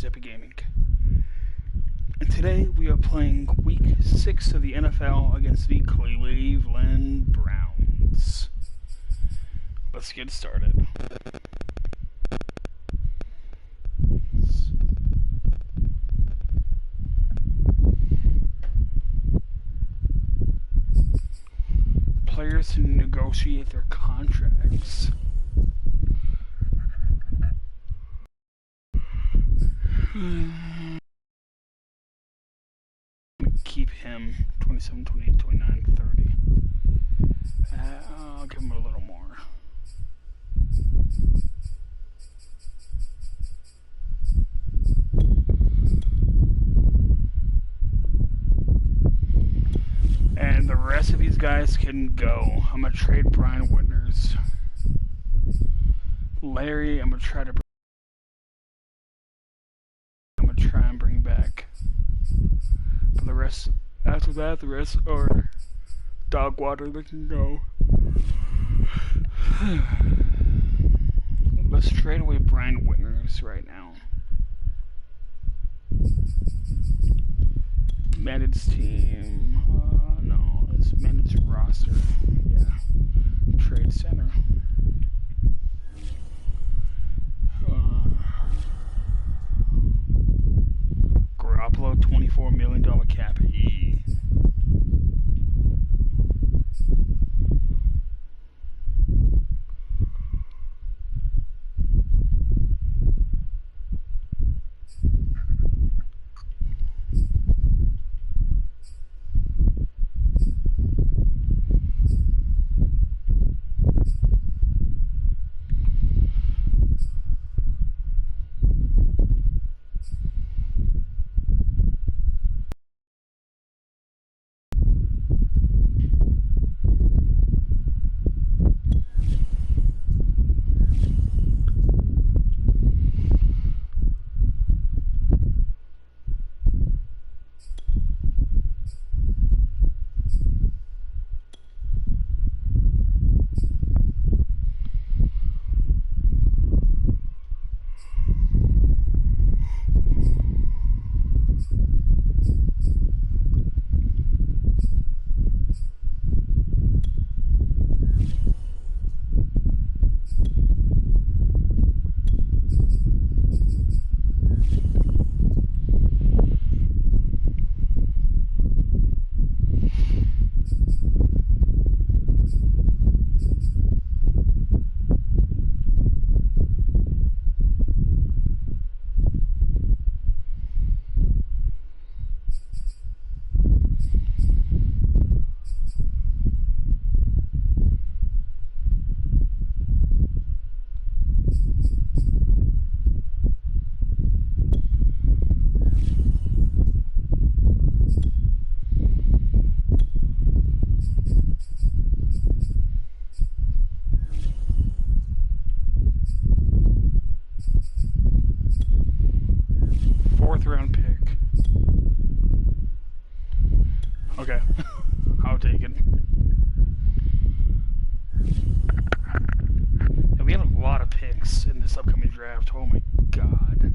Epic Gaming. And today we are playing Week 6 of the NFL against the Cleveland Browns. Let's get started. Players to negotiate their contracts. Keep him 27, 28, 29, 30. I'll give him a little more. And the rest of these guys can go. I'm going to trade Brian Whitners. Larry, I'm going to try and bring back. But the rest, after that, the rest are dog water that can go. Let's trade away Brian Whitners right now. Madden's team. No, it's Madden's roster. Yeah. Trade center. Garoppolo, $24 million cap. Round pick. Okay. I'll take it. And we have a lot of picks in this upcoming draft. Oh my god.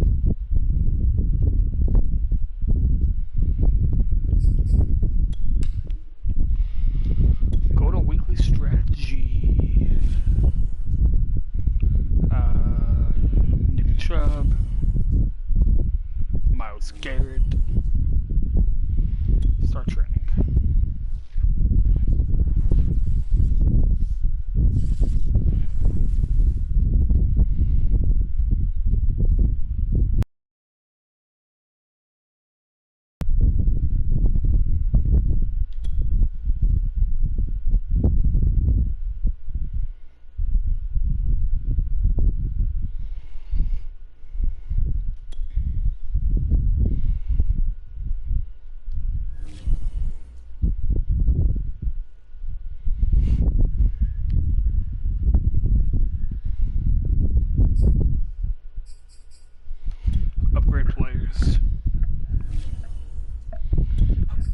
Go to weekly strategy. Nick Chubb. Miles Garrett. Start training.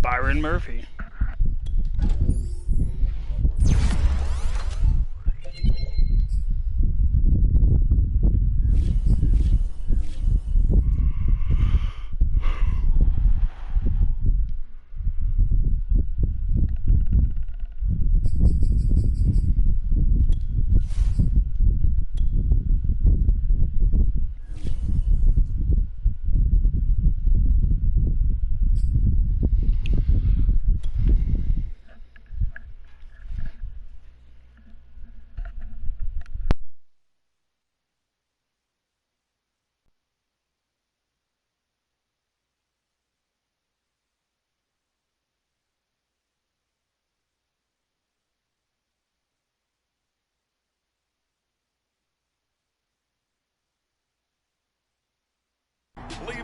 Byron Murphy.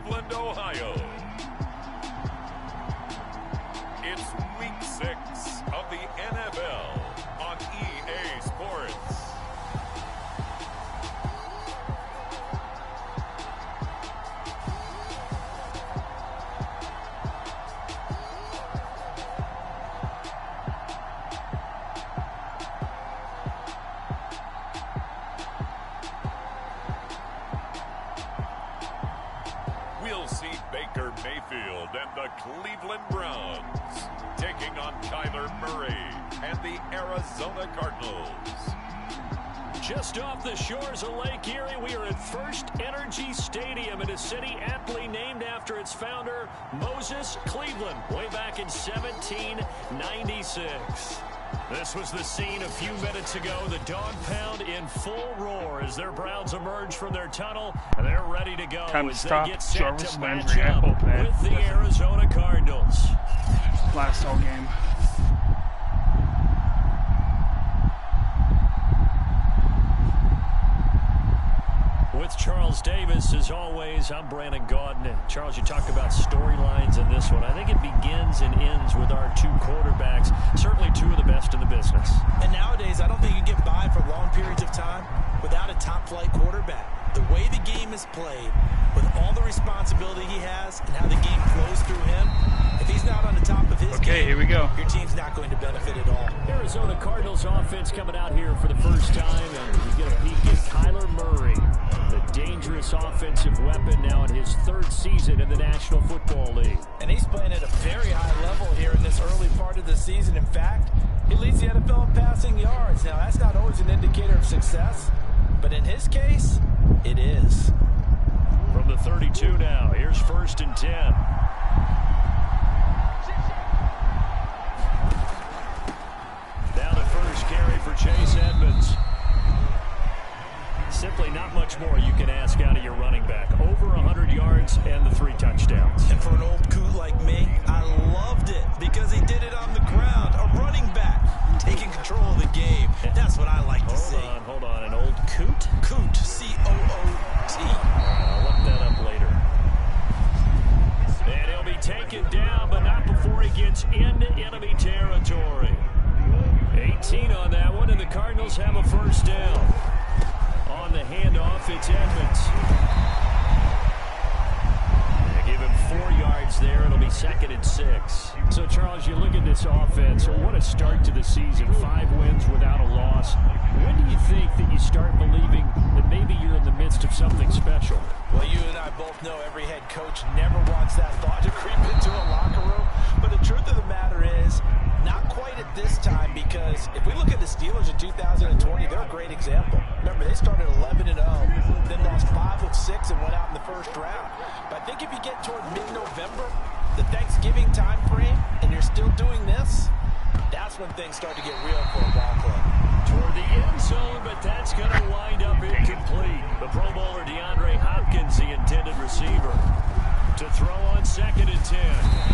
Cleveland, Ohio. It's Week 6 of the NFL on EA Sports. We'll see Baker Mayfield and the Cleveland Browns taking on Kyler Murray and the Arizona Cardinals. Just off the shores of Lake Erie, we are at First Energy Stadium in a city aptly named after its founder, Moses Cleveland, way back in 1796. This was the scene a few minutes ago. The dog pound in full roar as their Browns emerge from their tunnel. And they're ready to go Time to as stop they get set Jarvis to Landry match up Apple Pad. with the Arizona Cardinals. Last all game. With Charles Davis, as always, I'm Brandon Gaudin. And Charles, you talked about storylines in this one. I think it begins and ends with our two quarterbacks, certainly two of the best in the business. And nowadays, I don't think you get by for long periods of time without a top-flight quarterback. The way the game is played, with all the responsibility he has and how the game flows through him, if he's not on the top of his game, Here we go. your team's not going to benefit at all. Arizona Cardinals offense coming out here for the first time, and we get a peek at Kyler Murray, the dangerous offensive weapon now in his third season in the National Football League. And he's playing at a very high level here in this early part of the season. In fact, he leads the NFL in passing yards. Now, that's not always an indicator of success, but in his case, it is. From the 32 now, here's 1st and 10. Now the first carry for Chase Edmonds. Simply not much more you can ask out of your running back. Over 100 yards and the 3 touchdowns. And for an old coot like me, I loved it because he did it on the ground. A running back taking control of the game. That's what I like to see. Hold on. An old coot? Coot, C-O-O-T. I'll look that up later. And he'll be taken down, but not before he gets into enemy territory. 18 on that one, and the Cardinals have a first down. On the handoff, it's Edmonds. They give him 4 yards there. It'll be 2nd and 6. So, Charles, you look at this offense. What a start to the season. 5 wins without a loss. When do you think that you start believing that maybe you're in the midst of something special? Well, you and I both know every head coach never wants that thought to creep into a locker room. But the truth of the matter is, not quite at this time, because if we look at the Steelers in 2020, they're a great example. Remember, they started 11-0, then lost 5 of 6 and went out in the first round. But I think if you get toward mid-November, the Thanksgiving time frame, and you're still doing this, that's when things start to get real for a ball club. Toward the end zone, but that's going to wind up incomplete. The Pro Bowler DeAndre Hopkins, the intended receiver. To throw on 2nd and 10.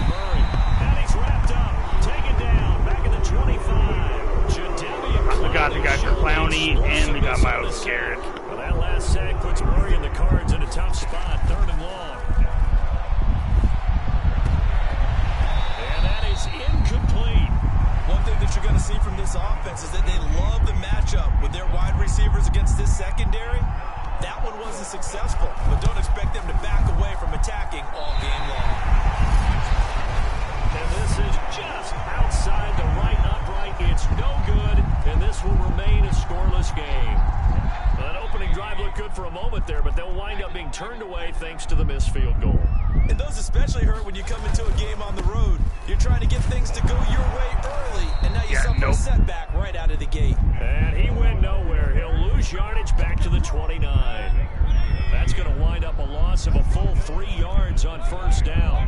Murray. And he's wrapped up. Taken down. Back at the 25. I got the guy for Clowney, and they got Myles Garrett. Well, that last sack puts Murray and the Cards in a tough spot. 3rd and long. And that is incomplete. One thing that you're going to see from this offense is that they love the matchup with their wide receivers against this secondary. That one wasn't successful, but don't expect them to back away from attacking all game long. And this is just outside the right upright. It's no good, and this will remain a scoreless game. That opening drive looked good for a moment there, but they'll wind up being turned away thanks to the missed field goal. And those especially hurt when you come into a game on the road. You're trying to get things to go your way early, and now you suffer a setback right out of the gate. And he went nowhere. He'll lose yardage back to the 29. That's going to wind up a loss of a full 3 yards on 1st down.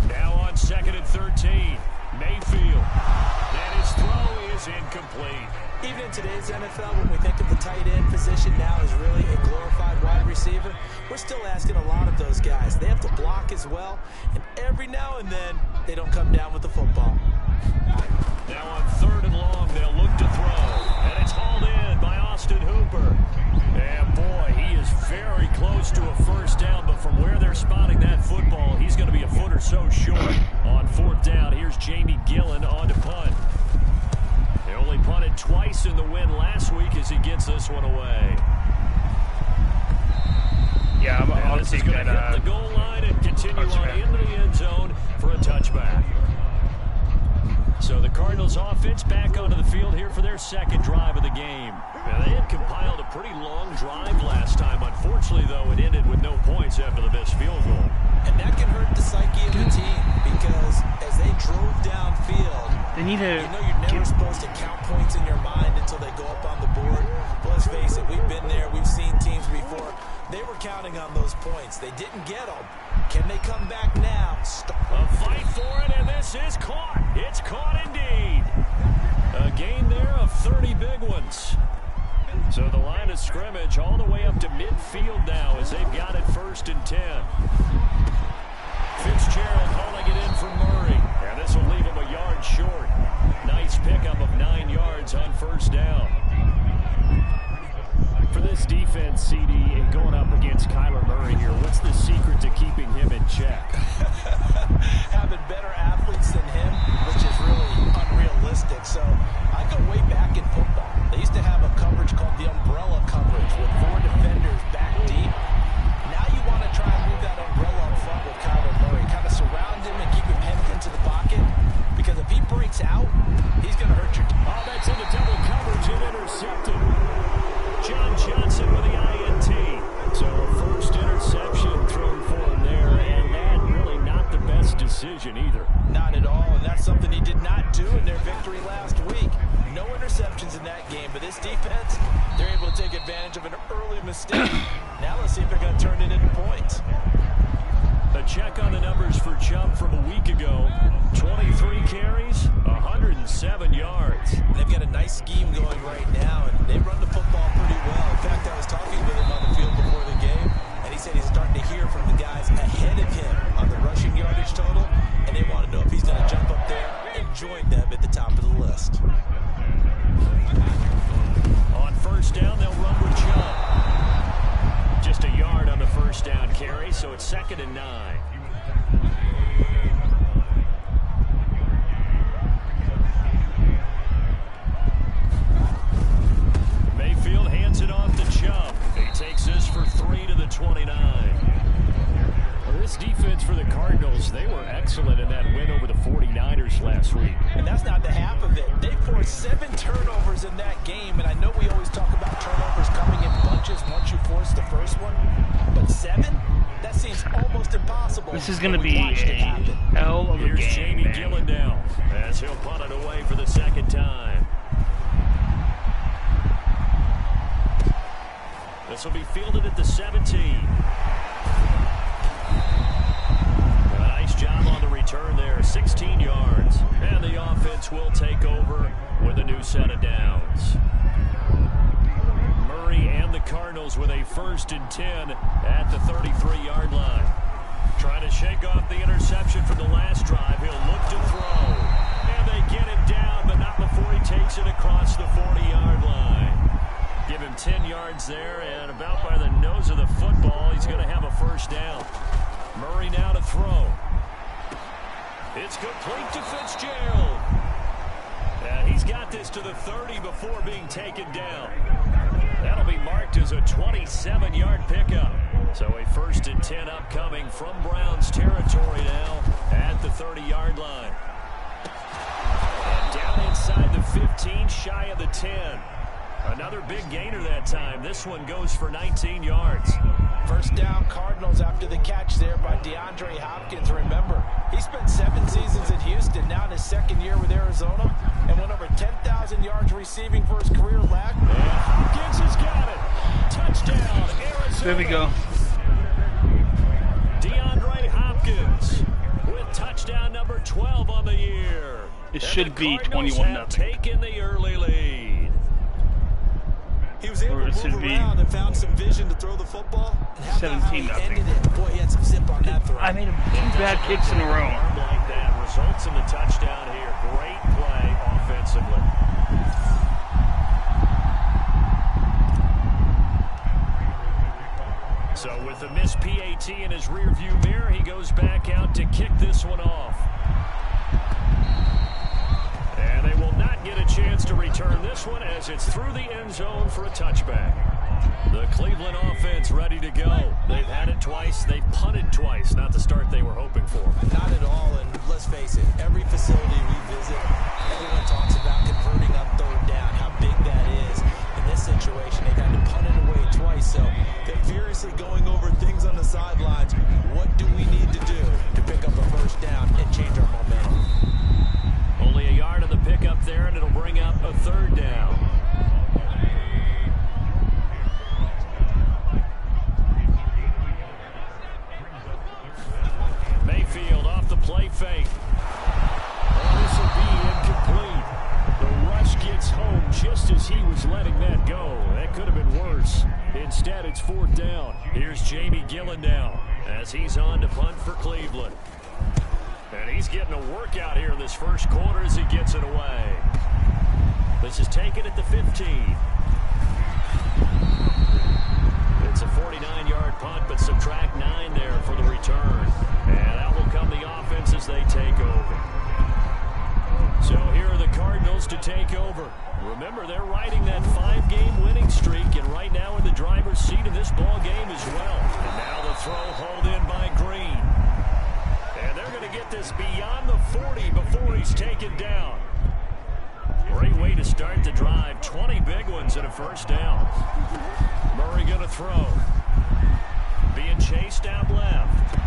Now on 2nd and 13. Mayfield. And his throw is incomplete. Even in today's NFL, when we think of the tight end position now as really a glorified wide receiver, we're still asking a lot of those guys. They have to block as well, and every now and then, they don't come down with the football. Now on 3rd and long, they'll look to throw. And it's hauled in by Austin Hooper. And boy, he is very spotting that football. He's going to be a foot or so short on 4th down. Here's Jamie Gillen on to punt. He only punted twice in the win last week as he gets this one away. Yeah, I'll this take is going to that. hit the goal line and continue on into the end zone for a touchback. So the Cardinals offense back onto the field here for their second drive of the game. Now, they had compiled a pretty long drive last time. Unfortunately, though, it ended with no points after the missed field goal. And that can hurt the psyche of the team because as they drove downfield, They need to. you know you're never supposed to count points in your mind until they go up on the board. But let's face it, we've been there. We've seen teams before. They were counting on those points. They didn't get them. Can they come back now? A fight for it, and this is caught. It's caught indeed. A gain there of 30 big ones. So the line of scrimmage all the way up to midfield now as they've got it 1st and 10. Fitzgerald hauling it in for Murray. And this will leave him a yard short. Nice pickup of 9 yards on 1st down. For this defense, CD, and going up against Kyler Murray here, what's the secret to keeping him in check? Having better athletes than him, which is really unrealistic. So I go way back in football. They used to have a coverage called the umbrella coverage with 4 defenders back deep. Now you want to try and move that umbrella up front with Kyler Murray. Kind of surround him and keep him hemmed into the pocket. Because if he breaks out, he's going to hurt your team. Oh, that's into double coverage and intercepted. John Johnson with the INT. So first interception thrown for him there, and that really not the best decision either. Not at all, and that's something he did not do in their victory last week. No interceptions in that game, but this defense, they're able to take advantage of an early mistake. Now let's see if they're going to turn it into points. A check on the numbers for Chubb from a week ago. 23 carries, 107 yards. They've got a nice scheme going right now, and they run the football pretty well. In fact, I was talking with him on the field before the game, and he said he's starting to hear from the guys ahead of him on the rushing yardage total, and they want to know if he's going to jump up there and join them at the top of the list. On 1st down, they'll run with Chubb. Just a yard on the 1st down carry, so it's 2nd and 9. Mayfield hands it off to Chubb. He takes this for 3 to the 29. Well, this defense for the Cardinals, they were excellent in that win over the 49ers last week. And that's not the half of it. They forced 7 turnovers in that game, and I know we always talk about turnovers coming in bunches once you force the first one, but 7? That seems almost impossible. This is going to be a hell of a Here's game, Jamie man. Gillen now as he'll punt it away for the 2nd time. This will be fielded at the 17. A nice job on the return there, 16 yards. And the offense will take over with a new set of downs. Murray and the Cardinals with a 1st and 10 at the 33-yard line. Trying to shake off the interception from the last drive. He'll look to throw. And they get him down, but not before he takes it across the 40-yard line. Give him 10 yards there, and about by the nose of the football, he's going to have a 1st down. Murray now to throw. It's complete to Fitzgerald. And he's got this to the 30 before being taken down. That'll be marked as a 27-yard pickup. So a 1st and 10 upcoming from Browns territory now at the 30-yard line. And down inside the 15, shy of the 10. Another big gainer that time. This one goes for 19 yards. 1st down Cardinals after the catch there by DeAndre Hopkins. Remember, he spent 7 seasons in Houston, now in his 2nd year with Arizona, and went over 10,000 yards receiving for his career last. And Hopkins has got it. Touchdown, Arizona. There we go. DeAndre Hopkins with touchdown number 12 on the year. It should be 21-0. Taken the early lead. He was able to move around and found some vision to throw the football. 17-0. Boy, he had some zip on that throw. I made 2 bad kicks in a row. Like that results in the touchdown here. Great play offensively. So with a missed PAT in his rearview mirror, he goes back out to kick this one off. And they will not get a chance to return this one as it's through the end zone for a touchback. The Cleveland offense ready to go. They've had it twice. They've punted twice. Not the start they were hoping for. Not at all, and let's face it, every facility we visit, everyone talks about converting up third down, how big that is. In this situation, they've had to punt it away twice, so they're furiously going over things on the sidelines. What do we need to do to pick up a first down and change our momentum? Only a yard of the pickup there, and it'll bring up a third down. Mayfield off the play fake. Oh, this will be incomplete. The rush gets home just as he was letting that go. That could have been worse. Instead, it's fourth down. Here's Jamie Gillen now as he's on to punt for Cleveland. And he's getting a workout here in this first quarter as he gets it away. This is taken at the 15. It's a 49-yard punt, but subtract 9 there for the return. And out will come the offense as they take over. So here are the Cardinals to take over. Remember, they're riding that 5-game winning streak, and right now in the driver's seat in this ball game as well. And now the throw hauled in by Green. And they're going to get this beyond the 40 before he's taken down. Great way to start the drive. 20 big ones and a first down. Murray going to throw. Being chased out left.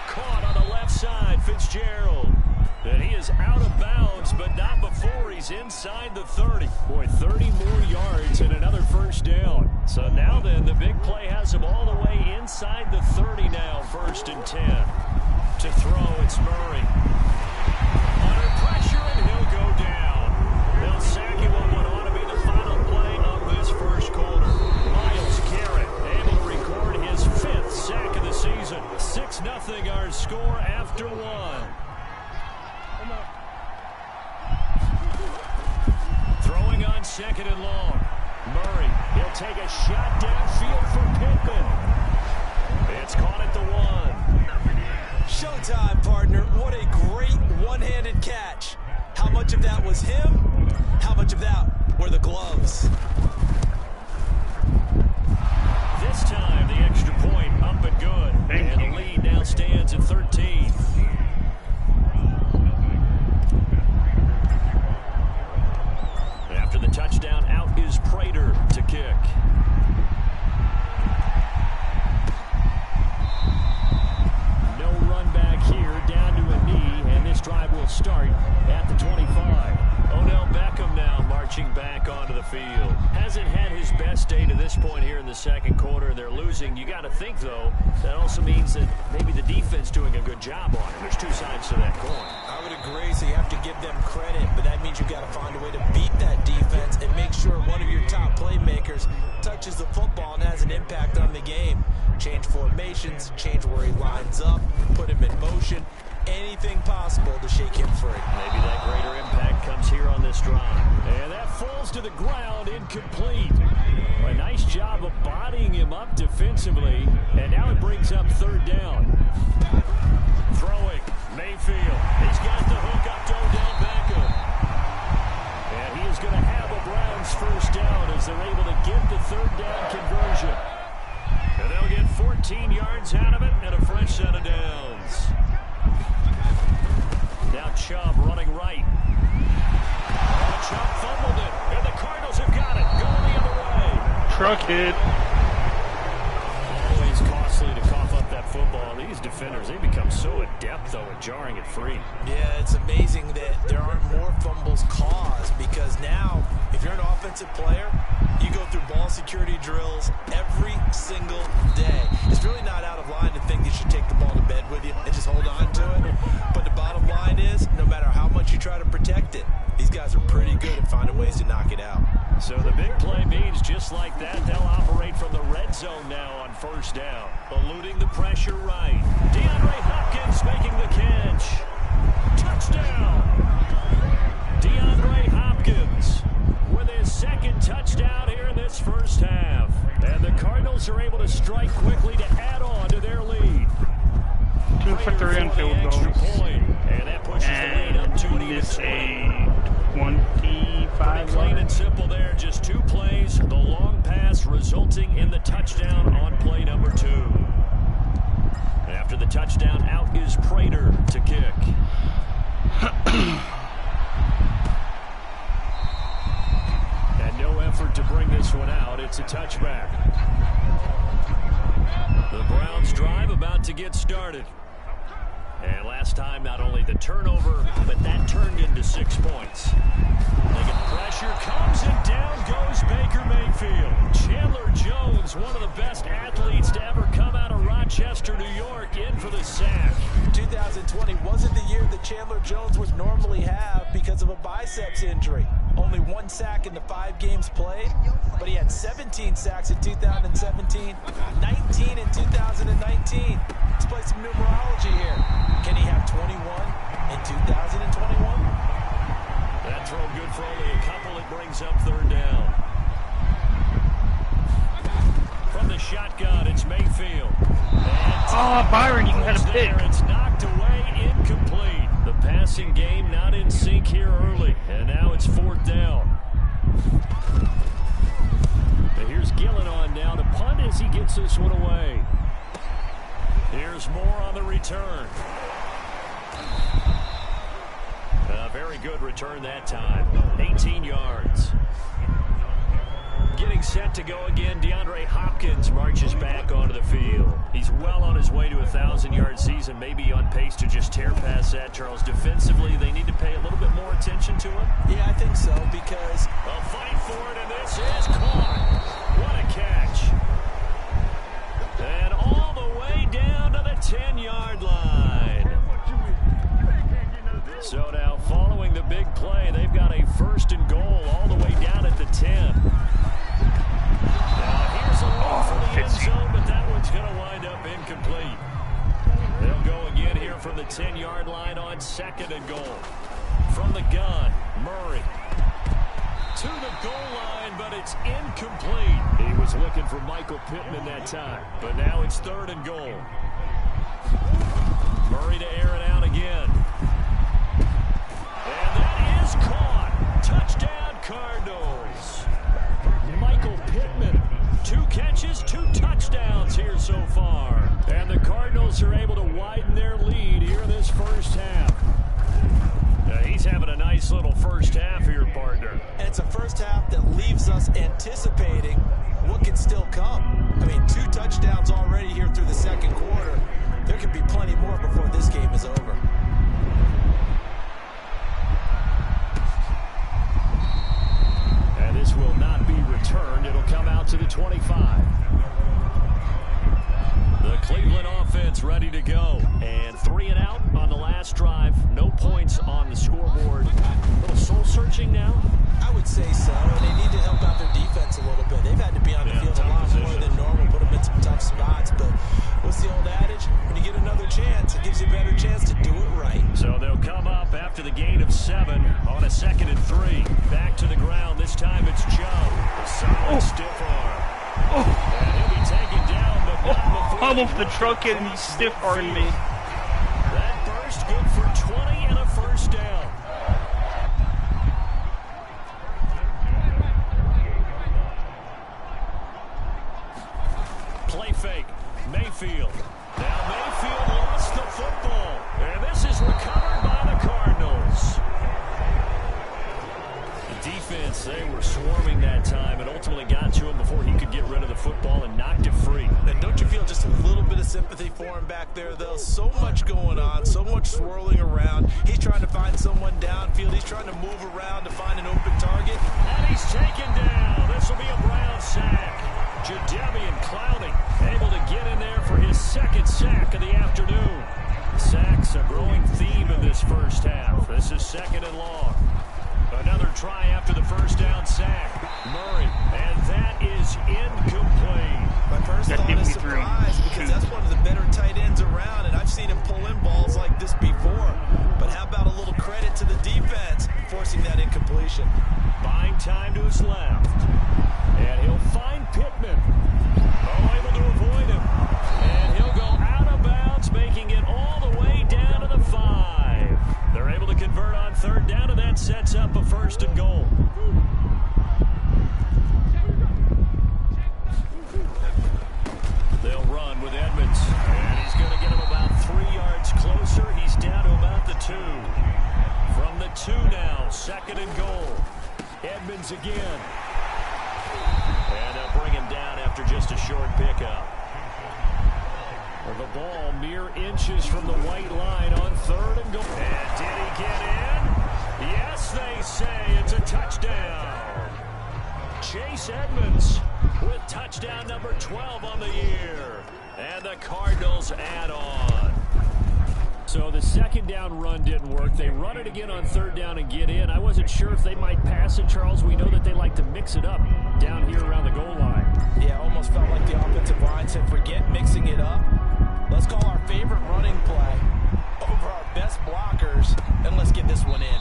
Caught on the left side, Fitzgerald. And he is out of bounds, but not before he's inside the 30. Boy, 30 more yards and another first down. So now then, the big play has him all the way inside the 30 now, 1st and 10. To throw, it's Murray. Under pressure, and he'll go down. They'll sack him on what ought to be the final play of this first quarter. Myles Garrett able to record his 5th sack of the season. 6-0 our score after 1. Throwing on 2nd and long. Murray, he'll take a shot downfield for Pittman. It's caught at the 1. Showtime, partner. What a great one-handed catch. How much of that was him? How much of that were the gloves? This time, the extra point up and good. And the lead now stands at 13. After the touchdown, out is Prater to kick. No run back here, down to a knee, and this drive will start at the 25. Odell Beckham now marching back onto the field. Hasn't had his best day to this point here in the second quarter, and they're losing. You got to think, though, that also means that maybe the defense doing a good job on it. There's two sides to that coin. I would agree, so you have to give them credit, but that means you got to find a way to beat that defense and make sure one of your top playmakers touches the football and has an impact on the game. Change formations, change where he lines up, put him in motion, anything possible to shake him free. Maybe that greater impact comes here on this drive. And that falls to the ground, incomplete. A nice job of bodying him up defensively, and now it brings up 3rd down. Throwing, Mayfield. He's got the hook up to Odell Beckham. And he is going to have a Browns first down as they're able to get the 3rd down conversion. And they'll get 14 yards out of it and a fresh set of downs. Now Chubb running right. Oh, Chubb fumbled it, and the Cardinals have got it. Going the other way. Truck hit. Always costly to cough up that football. These defenders, they become so adept, though, at jarring it free. Yeah, it's amazing that there aren't more fumbles caused, because now, if you're an offensive player, you go through ball security drills every single day. It's really not out of line to think you should take the ball to bed with you and just hold on to it. But the bottom line is, no matter how much you try to protect it, these guys are pretty good at finding ways to knock it out. So the big play means just like that, they'll operate from the red zone now on 1st down. Eluding the pressure right. DeAndre Hopkins making the catch. Touchdown! DeAndre Hopkins with his second touchdown here in this first half. And the Cardinals are able to strike quickly to add on to their lead. 2 for 3 on field goals. And that pushes the lead up to an even 25. Plain and simple there, just 2 plays. The long pass resulting in the touchdown on play number 2. And after the touchdown, out is Prater to kick. And no effort to bring this one out. It's a touchback. The Browns drive about to get started. And last time, not only the turnover, but that turned into 6 points. They get pressure, comes, and down goes Baker Mayfield. Chandler Jones, one of the best athletes to ever come out of Rochester, New York, in for the sack. 2020 wasn't the year that Chandler Jones would normally have because of a biceps injury. Only 1 sack in the 5 games played, but he had 17 sacks in 2017, 19 in 2019. Let's play some numerology here. Can he have 21 in 2021? That throw good for only a couple. It brings up 3rd down. From the shotgun, it's Mayfield. Oh, Byron, you had a pick. It's knocked away, incomplete. The passing game not in sync here early, and now it's 4th down. And here's Gillen on now to punt as he gets this one away. Here's Moore on the return. A very good return that time. 18 yards. Getting set to go again, DeAndre Hopkins marches back onto the field. He's well on his way to a 1,000-yard season, maybe on pace to just tear past that, Charles. Defensively, they need to pay a little bit more attention to him. Yeah, I think so, because a fight for it, and this is caught. What a catch. And all the way down to the 10-yard line. So now, following the big play, they've got a 1st and goal all the way down at the 10. Now, here's a look for the end zone, but that one's going to wind up incomplete. They'll go again here from the 10-yard line on 2nd and goal. From the gun, Murray. To the goal line, but it's incomplete. He was looking for Michael Pittman that time, but now it's 3rd and goal. Murray to air it out again. And that is caught. Touchdown, Cardinals. Michael Pittman, 2 catches, 2 touchdowns here so far. And the Cardinals are able to widen their lead here in this first half. He's having a nice little first half here, partner. And it's a first half that leaves us anticipating what can still come. I mean, 2 touchdowns already here through the 2nd quarter. There could be plenty more before this game is over. And this will not be returned. It'll come out to the 25. The Cleveland offense ready to go. And 3 and out on the last drive. No points on the scoreboard. A little soul-searching now? I would say so. And they need to help out their defense a little bit. They've had to be on the field a lot more than normal, put them in some tough spots. But what's the old adage? When you get another chance, it gives you a better chance to do it right. So they'll come up after the gain of 7 on a 2nd and 3. Back to the ground. This time it's Joe. A solid stiff arm. And he'll be taken down, but not before Almost the truck and he stiff-armed me. That burst good for 20 and a 1st down. Play fake. Mayfield. Now Mayfield lost the football. And this is recovered by the Cardinals. The defense, they were swarming that time and ultimately got to him before he could get rid of the football and knocked it free. And don't you feel just a little bit of sympathy for him back there, though? So much going on, so much swirling around. He's trying to find someone downfield. He's trying to move around to find an open target. And he's taken down. This will be a Brown sack. Jadeveon Clowney able to get in there for his 2nd sack of the afternoon. Sacks, a growing theme in this first half. This is 2nd and long. Another try after the 1st down sack. Murray, and that is incomplete. My first thought is surprise because that's one of the better tight ends around, and I've seen him pull in balls like this before. But how about a little credit to the defense forcing that incompletion? Buying time to his left. And he'll find Pittman. Oh, able to avoid him. And he'll go out of bounds, making it all the way down to the 5. They're able to convert on third down, and that sets up a 1st and goal. They'll run with Edmonds. And he's going to get him about 3 yards closer. He's down to about the 2. From the 2 now, 2nd and goal. Edmonds again. And they'll bring him down after just a short pickup. The ball mere inches from the white line on 3rd and goal. And did he get in? Yes, they say it's a touchdown. Chase Edmonds with touchdown number 12 on the year. And the Cardinals add on. So the 2nd down run didn't work. They run it again on 3rd down and get in. I wasn't sure if they might pass it, Charles. We know that they like to mix it up down here around the goal line. Yeah, almost felt like the offensive line said, forget mixing it up. Let's call our favorite running play over our best blockers, and let's get this one in.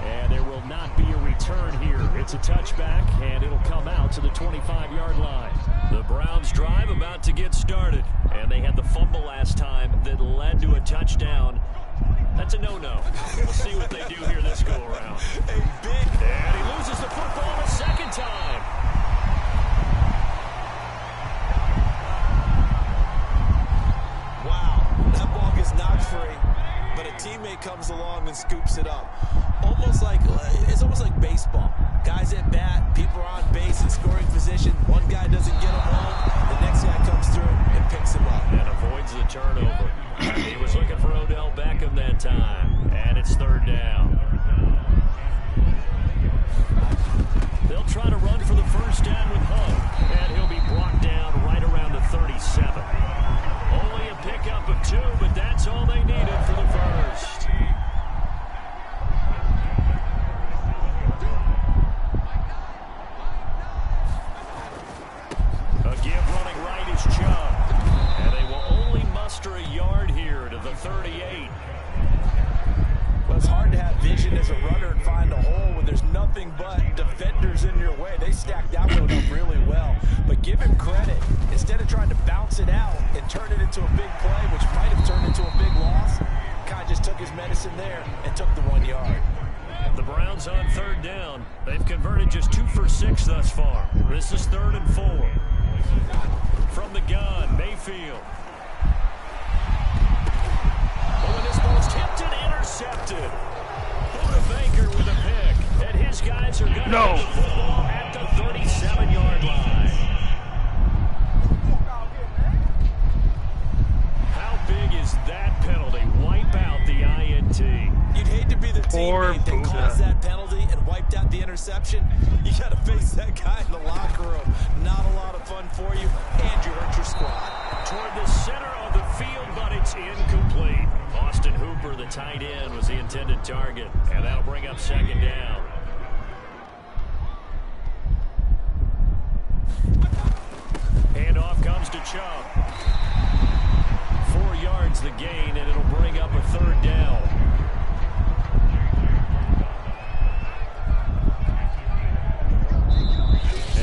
And there will not be a return here. It's a touchback, and it'll come out to the 25-yard line. The Browns drive about to get started, and they had the fumble last time that led to a touchdown. That's a no-no. We'll see what they do here this go-around. And he loses the football a 2nd time. Wow, that ball gets knocked free, but a teammate comes along and scoops it up. It's almost like baseball. Guys at bat, people are on base in scoring position. One guy doesn't get him home. The next guy comes through and picks him up. And avoids the turnover. He was looking for Odell Beckham that time. And it's 3rd down. They'll try to run for the 1st down with Hunt. And he'll be brought down right around the 37. Only a pickup of 2, but that's all they needed for the 1st. A give running right is Chubb. And they will only muster a yard here to the 38. Well, it's hard to have vision as a runner and find a hole when there's nothing but defenders in your way. They stacked that one up really well. But give him credit. Instead of trying to bounce it out and turn it into a big play, which might have turned into a big loss, Kai just took his medicine there and took the 1 yard. The Browns on 3rd down. They've converted just 2 for 6 thus far. This is 3rd and 4. From the gun, Mayfield. Oh, and this ball's tipped and intercepted. Buda Baker with a pick. And his guys are going to get the football at the 37-yard line. How big is that penalty? Wipe out the INT. You'd hate to be the teammate that caused that penalty and wiped out the interception. You got to face that guy in the locker room. Not a lot of fun for you, and you hurt your squad. Toward the center of the field, but it's incomplete. Austin Hooper, the tight end, was the intended target, and that'll bring up 2nd down. Handoff comes to Chubb. 4 yards the gain, and it'll bring up a 3rd down.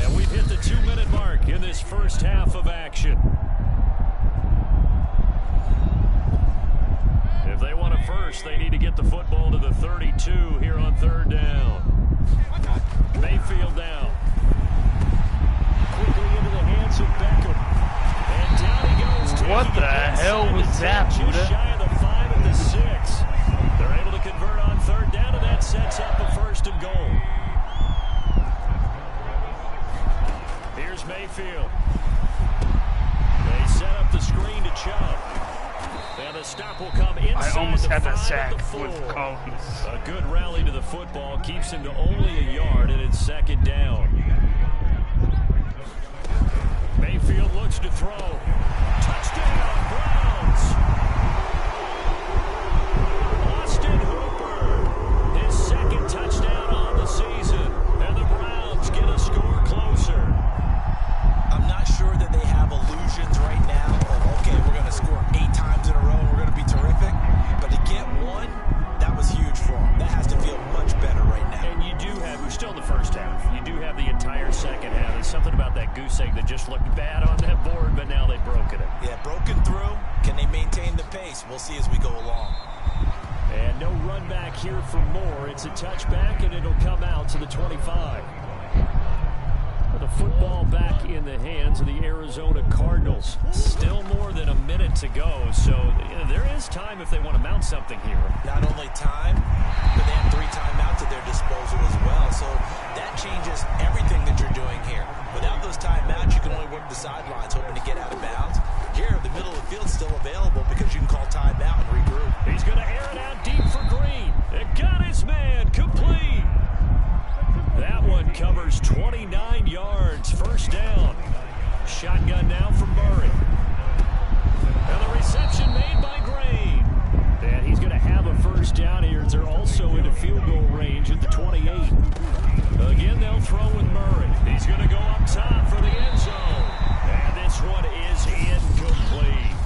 And we've hit the 2-minute mark in this 1st half of action. If they want a 1st, they need to get the football to the 32 here on 3rd down. Mayfield down. Quickly into the hands of Beckham. And down he goes. What the hell was that, Just Buda? shy of the 5 and the 6. They're able to convert on 3rd down, and that sets up a 1st and goal. Here's Mayfield. They set up the screen to Chubb. And the stop will come inside. I almost had the that 5 sack at the 4. with Collins. A good rally to the football keeps him to only a yard, and it's 2nd down. Mayfield looks to throw. Touchdown, Browns! Austin Hooper, his 2nd touchdown on the season, and the Browns get a score closer. I'm not sure that they have illusions right now of, okay, we're going to score 8 times in a row and we're going to be terrific. But to get 1, that was huge for them. That has to feel much better right now. And you do have your this. We'll see as we go along. And no run back here for Moore. It's a touchback, and it'll come out to the 25. The football back in the hands of the Arizona Cardinals. Still more than a minute to go, so there is time if they want to mount something here. Not only time, but they have 3 timeouts at their disposal as well, so that changes everything that you're doing here. Without those timeouts, you can only work the sidelines, hoping to get out of bounds. Here, the middle of the field is still available because you can call timeout and regroup. He's going to air it out deep for Green. It got his man complete. That one covers 29 yards, first down. Shotgun now from Murray. And the reception made by Green. And he's going to have a first down here. They're also into field goal range at the 28. Again, they'll throw with Murray. He's going to go up top for the end zone. And this one is incomplete.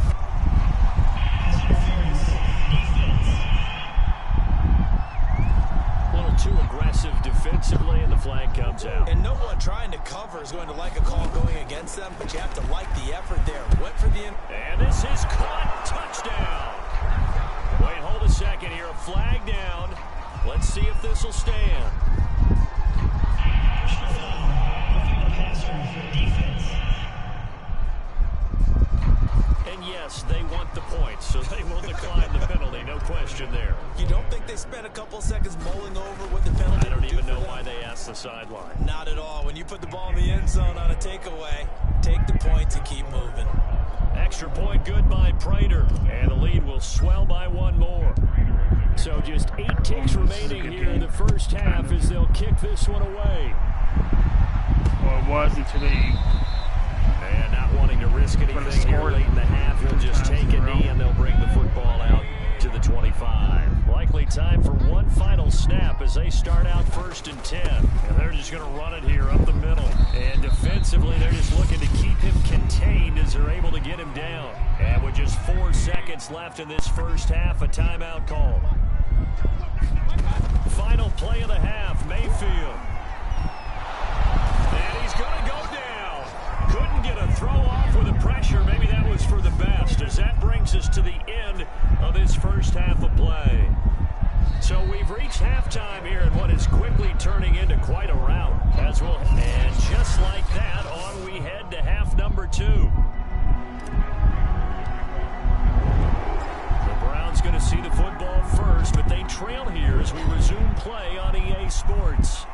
Too aggressive defensively, and the flag comes out. And no one trying to cover is going to like a call going against them, but you have to like the effort there. Went for the... And this is caught. Touchdown. Wait, hold a second here. A flag down. Let's see if this will stand. And yes, they want the points, so they will decline the penalty. No question there. You don't think they spent a couple seconds mulling over what the penalty I don't even know them? why they asked the sideline. Not at all. When you put the ball in the end zone on a takeaway, take the points and keep moving. Extra point good by Prater, and the lead will swell by 1 more. So just 8 ticks remaining here in the first half as they'll kick this one away. Well, it was until they... And not wanting to risk anything here late in the half, he'll just take a knee and they'll bring the football out to the 25. Likely time for one final snap as they start out 1st and 10. And they're just going to run it here up the middle. And defensively, they're just looking to keep him contained as they're able to get him down. And with just 4 seconds left in this first half, a timeout call. Final play of the half, Mayfield. And he's going to go down. Couldn't get a throw off with the pressure. Maybe that was for the best, as that brings us to the end of this first half of play. So we've reached halftime here in what is quickly turning into quite a rout. And just like that, on we head to half number 2. The Browns going to see the football first, but they trail here as we resume play on EA Sports.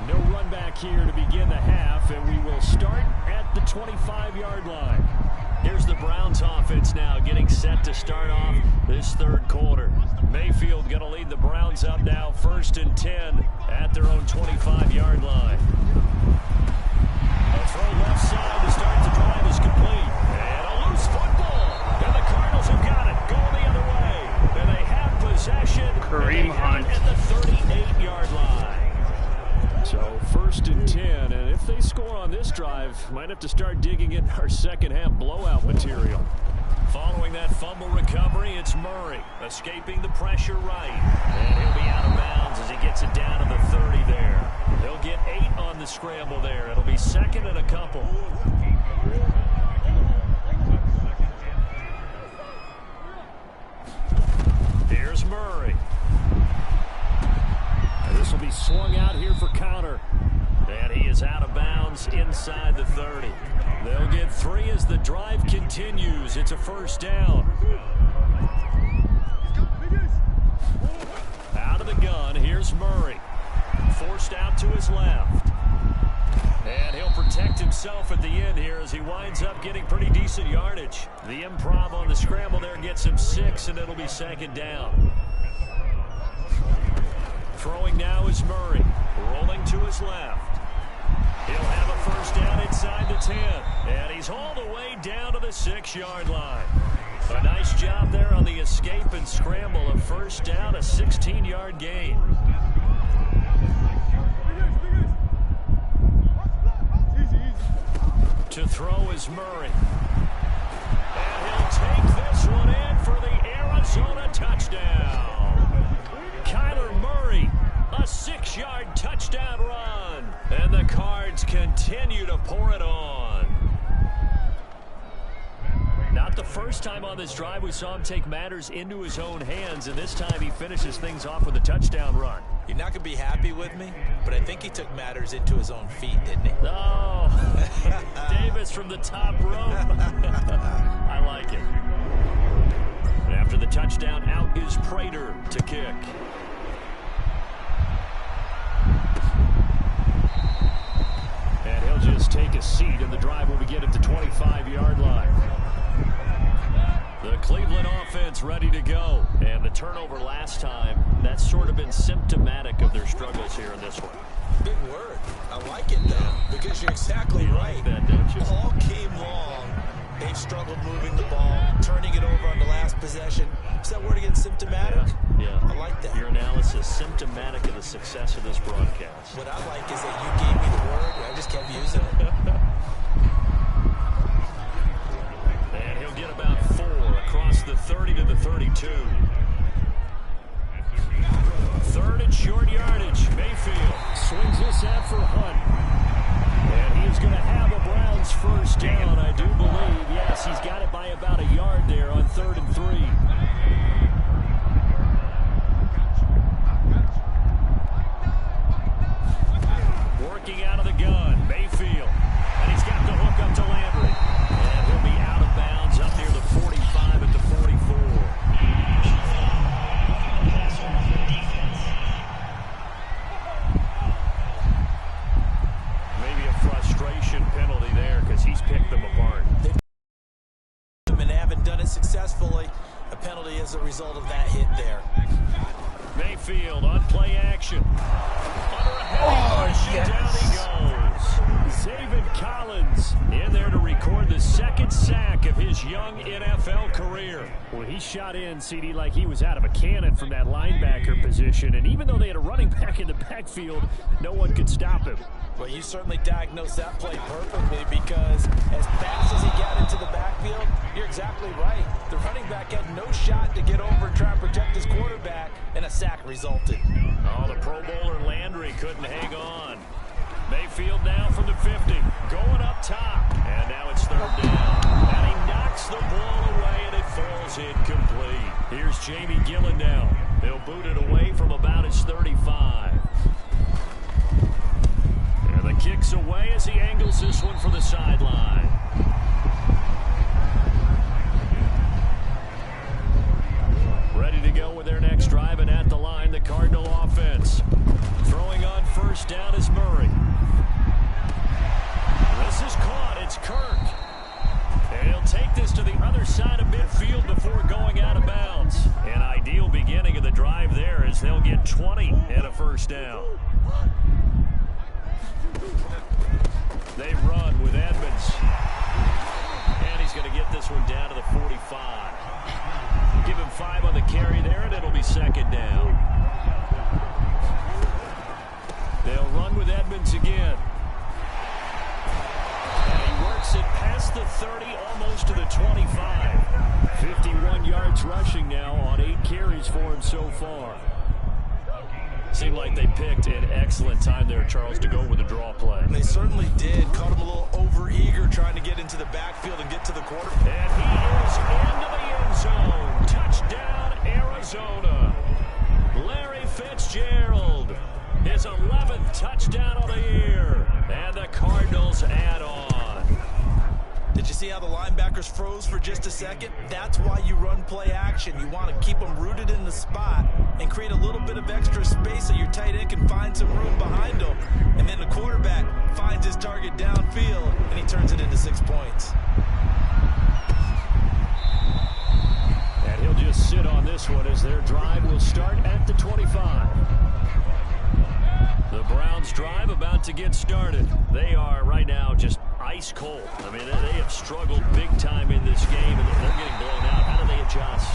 No run back here to begin the half, and we will start at the 25-yard line. Here's the Browns offense now getting set to start off this 3rd quarter. Mayfield going to lead the Browns up now 1st and 10 at their own 25-yard line. A throw left side to start the drive is complete. And a loose football. And the Cardinals have got it. Going the other way. And they have possession. Kareem Hunt at the 38-yard line. So 1st and 10, and if they score on this drive, might have to start digging in our second half blowout material. Following that fumble recovery, it's Murray escaping the pressure right. And he'll be out of bounds as he gets it down to the 30 there. He'll get 8 on the scramble there. It'll be 2nd and a couple. Here's Murray. This will be swung out here for counter. And he is out of bounds inside the 30. They'll get 3 as the drive continues. It's a first down. Out of the gun, here's Murray. Forced out to his left. And he'll protect himself at the end here as he winds up getting pretty decent yardage. The improv on the scramble there gets him 6, and it'll be 2nd down. Throwing now is Murray, rolling to his left. He'll have a first down inside the 10, and he's all the way down to the 6-yard line. A nice job there on the escape and scramble. A first down, a 16-yard gain. To throw is Murray. And he'll take this one in for the Arizona touchdown. Kyler Murray, a 6-yard touchdown run. And the Cards continue to pour it on. Not the first time on this drive we saw him take matters into his own hands, and this time he finishes things off with a touchdown run. You're not going to be happy with me, but I think he took matters into his own feet, didn't he? Oh, Davis from the top rope. I like it. After the touchdown, out is Prater to kick. And he'll just take a seat, and the drive will begin at the 25-yard line. The Cleveland offense ready to go. And the turnover last time, that's sort of been symptomatic of their struggles here in this one. Big word. I like it, though, because you're exactly right. Like that, don't you? All game long, they've struggled moving the ball, turning it over on the last possession. Is that word again, symptomatic? Yeah. I like that. Your analysis, symptomatic of the success of this broadcast. What I like is that you gave me the word, and I just kept using it. And he'll get about 4 across the 30 to the 32. Third and short yardage. Mayfield swings this out for Hunt. And he is going to have a Browns first down, I do believe. Yes, he's got it by about a yard there on 3rd and 3. Working out of the gun, Mayfield. And he's got the hook up to Landry. And he'll be out of bounds up near the 45 at the 44. Maybe a frustration penalty there because he's picked them apart. And haven't done it successfully. A penalty as a result of that hit there. Mayfield on play action. Under a heavy push, and down he goes. Zaven Collins in there to record the second sack of his young NFL career. Well, he shot in, CD, like he was out of a cannon from that linebacker position. And even though they had a running back in the backfield, no one could stop him. Well, you certainly diagnosed that play perfectly because as fast as he got into the backfield, you're exactly right. The running back had no shot to get over and try and protect his quarterback, and a sack resulted. Oh, the Pro Bowler Landry couldn't hang on. Mayfield now from the 50, going up top, and now it's 3rd down. And he knocks the ball away, and it falls incomplete. Here's Jamie Gillen now. They'll boot it away from about his 35. And the kick's away as he angles this one for the sideline. Ready to go with their next drive, and at the line, the Cardinal offense. Throwing on first down is Murray. This is caught. It's Kirk. And he'll take this to the other side of midfield before going out of bounds. An ideal beginning of the drive there as they'll get 20 and a first down. They run with Edmonds. And he's going to get this one down to the 45. Give him 5 on the carry there, and it'll be 2nd down. They'll run with Edmonds again. And he works it past the 30, almost to the 25. 51 yards rushing now on 8 carries for him so far. Seemed like they picked an excellent time there, Charles, to go with the draw play. They certainly did. Caught him a little over-eager trying to get into the backfield and get to the quarterback. And he is into the end zone. Touchdown, Arizona. Larry Fitzgerald, his 11th touchdown of the year. And the Cardinals add on. Did you see how the linebackers froze for just a second? That's why you run play action. You want to keep them rooted in the spot and create a little bit of extra space so your tight end can find some room behind him. And then the quarterback finds his target downfield, and he turns it into 6 points. And he'll just sit on this one as their drive will start at the 25. The Browns drive about to get started. They are right now just ice cold. I mean, they have struggled big time in this game, and they're getting blown out. How do they adjust?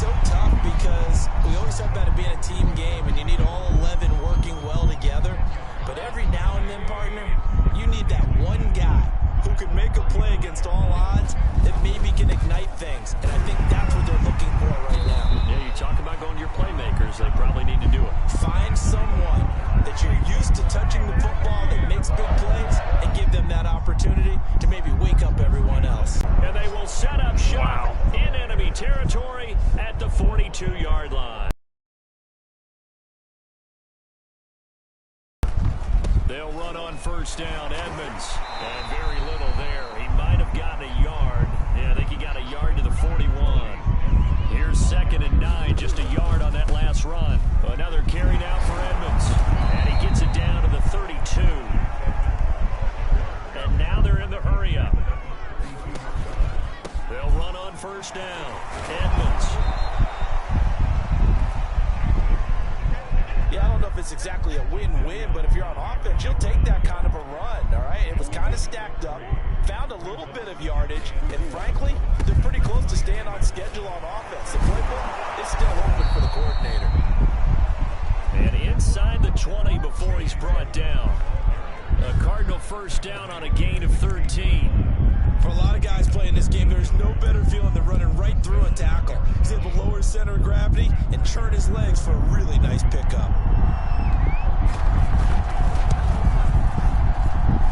So tough because we always talk about it being a team game, and you need all 11 working well together. But every now and then, partner, you need that one guy who can make a play against all odds that maybe can ignite things. And I think that's what they're looking for right now. Yeah, you talk about going to your playmakers. They probably need to do it. Find someone that you're used to touching the football that makes big plays and give them that opportunity to maybe wake up everyone else. And they will set up territory at the 42-yard line. They'll run on first down. Edmonds. And very little there. He might have gotten a yard. Yeah, I think he got a yard to the 41. Here's 2nd and 9. Just a yard on that last run. Another carry now for Edmonds. And he gets it down to the 32. And now they're in the hurry-up. They'll run on first down. Edmonds. Yeah, I don't know if it's exactly a win-win, but if you're on offense, you'll take that kind of a run, all right? It was kind of stacked up, found a little bit of yardage, and frankly, they're pretty close to staying on schedule on offense. The playbook is still open for the coordinator. And inside the 20 before he's brought down. A Cardinal first down on a gain of 13. For a lot of guys playing this game, there's no better feeling than running right through a tackle. He's able to lower his center of gravity and turn his legs for a really nice pickup.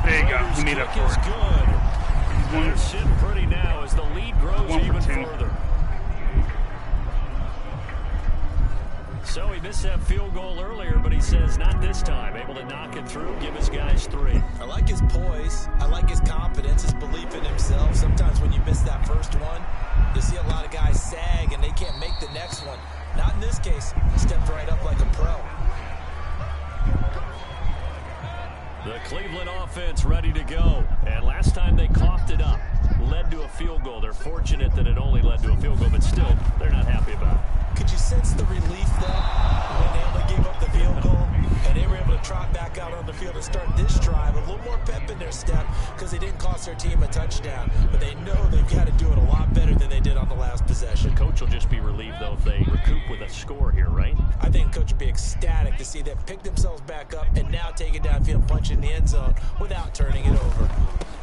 There you go. He made up for it. Good. They're sitting pretty now as the lead grows even further. So he missed that field goal earlier, but he says not this time. Able to knock it through, give his guys 3. I like his poise. I like his confidence, his belief in himself. Sometimes when you miss that first one, you see a lot of guys sag and they can't make the next one. Not in this case. He stepped right up like a pro. The Cleveland offense ready to go. And last time they coughed it up, led to a field goal. They're fortunate that it only led to a field goal, but still, they're not happy about it. Could you sense the relief, though, when they only gave up the field goal and they were able to trot back out on the field and start this drive? A little more pep in their step because they didn't cost their team a touchdown. But they know they've got to do it a lot better than they did on the last possession. The coach will just be relieved, though, if they recoup with a score here, right? I think coach would be ecstatic to see them pick themselves back up and now take it downfield and punch in the end zone without turning it over.